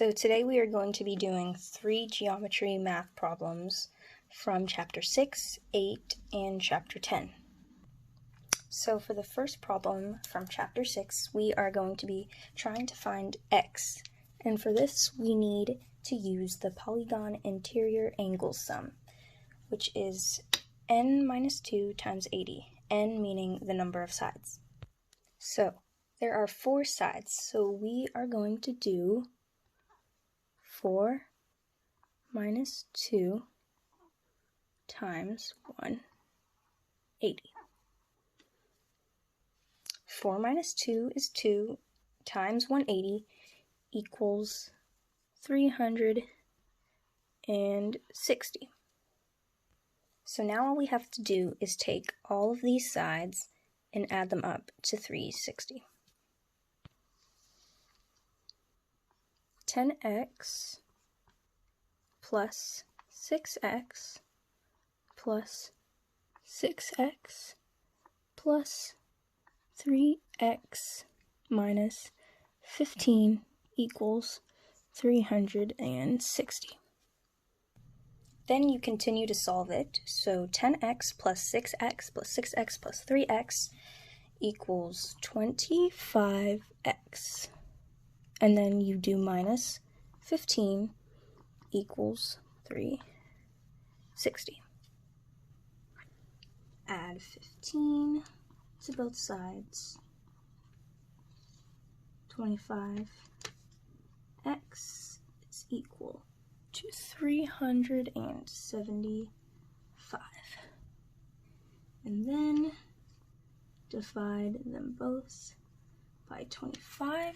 So today we are going to be doing 3 geometry math problems from Chapter 6, 8, and Chapter 10. So for the first problem from Chapter 6, we are going to be trying to find x. And for this, we need to use the polygon interior angle sum, which is n minus 2 times 80, n meaning the number of sides. So there are 4 sides, so we are going to do 4 minus 2 times 180. 4 minus 2 is 2 times 180 equals 360. So now all we have to do is take all of these sides and add them up to 360. 10x plus 6x plus 6x plus 3x minus 15 equals 360. Then you continue to solve it. So 10x plus 6x plus 6x plus 3x equals 25x. And then you do minus 15 equals 360. Add 15 to both sides. 25x is equal to 375. And then divide them both by 25.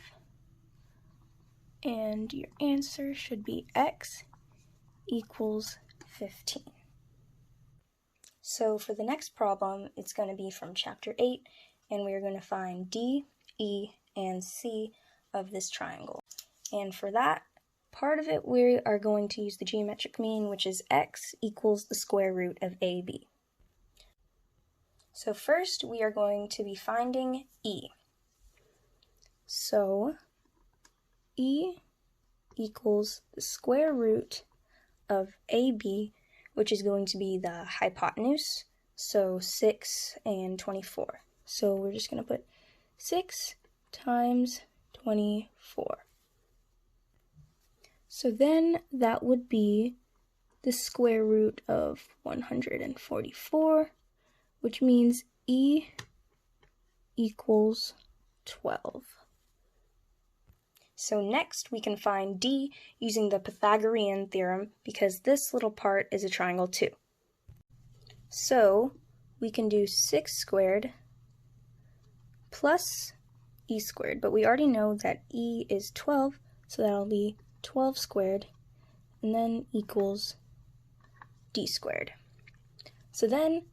And your answer should be x equals 15. So for the next problem, it's going to be from Chapter 8, and we are going to find D, E, and C of this triangle. And for that, part of it we are going to use the geometric mean, which is x equals the square root of AB. So first, we are going to be finding E. So E equals the square root of AB, which is going to be the hypotenuse, so 6 and 24. So we're just going to put 6 times 24. So then that would be the square root of 144, which means E equals 12. So next we can find D using the Pythagorean theorem because this little part is a triangle too. So we can do 6 squared plus E squared, but we already know that E is 12, so that'll be 12 squared and then equals D squared. So then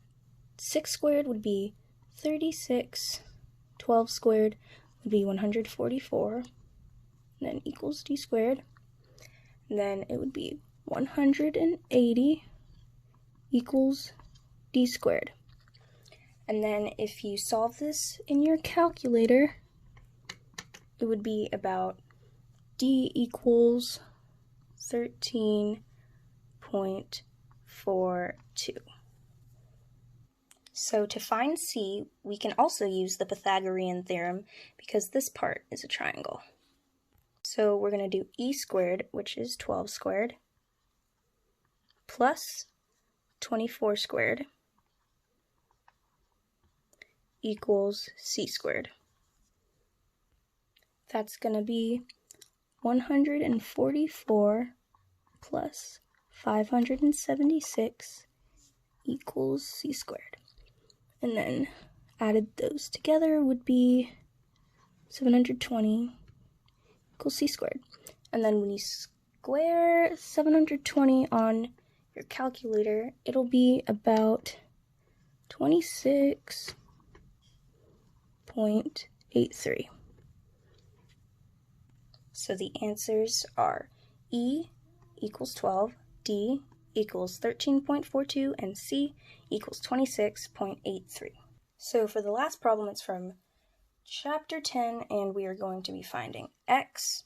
6 squared would be 36, 12 squared would be 144, then equals D squared, and then it would be 180 equals D squared. And then if you solve this in your calculator, it would be about D equals 13.42. So to find C, we can also use the Pythagorean theorem because this part is a triangle. So we're going to do E squared, which is 12 squared, plus 24 squared equals C squared. That's going to be 144 plus 576 equals C squared. And then added those together would be 720 equals C squared. And then when you square 720 on your calculator, it'll be about 26.83. So the answers are E equals 12, D equals 13.42, and C equals 26.83. So for the last problem, it's from Chapter 10, and we are going to be finding x.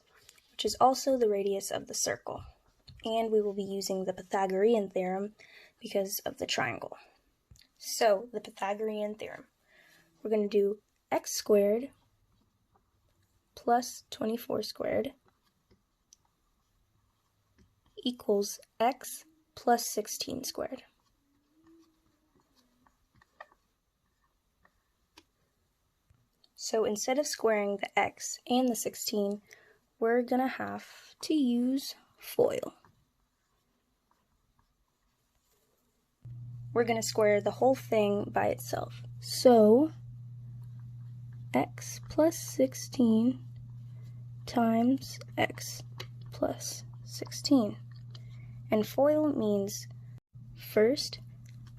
which is also the radius of the circle. And we will be using the Pythagorean theorem because of the triangle. So, the Pythagorean theorem. We're going to do x squared plus 24 squared equals x plus 16 squared. So instead of squaring the x and the 16, we're going to have to use FOIL. We're going to square the whole thing by itself. So x plus 16 times x plus 16. And FOIL means first,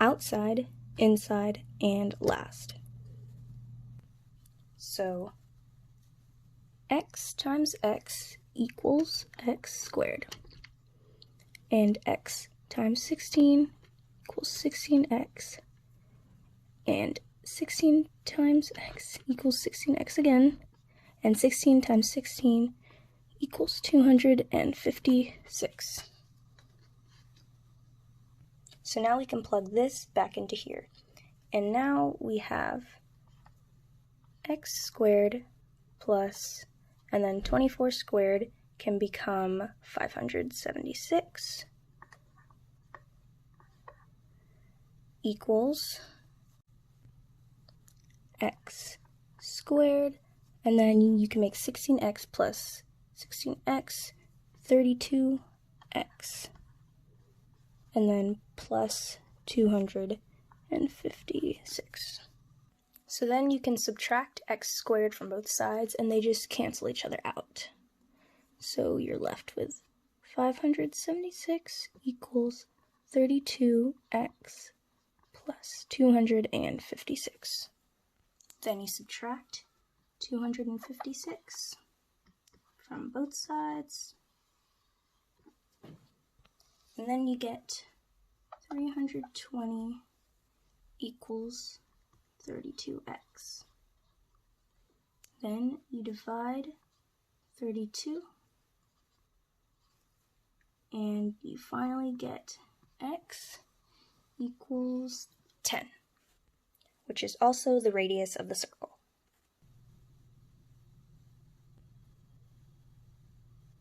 outside, inside, and last. So x times x equals x squared. And x times 16 equals 16x. And 16 times x equals 16x again. And 16 times 16 equals 256. So now we can plug this back into here. And now we have x squared plus, and then 24 squared can become 576 equals x squared, and then you can make 16x plus 16x, 32x, and then plus 256. So then you can subtract x squared from both sides and they just cancel each other out. So you're left with 576 equals 32x plus 256. Then you subtract 256 from both sides, and then you get 320 equals 32x. Then you divide 32, and you finally get x equals 10, which is also the radius of the circle.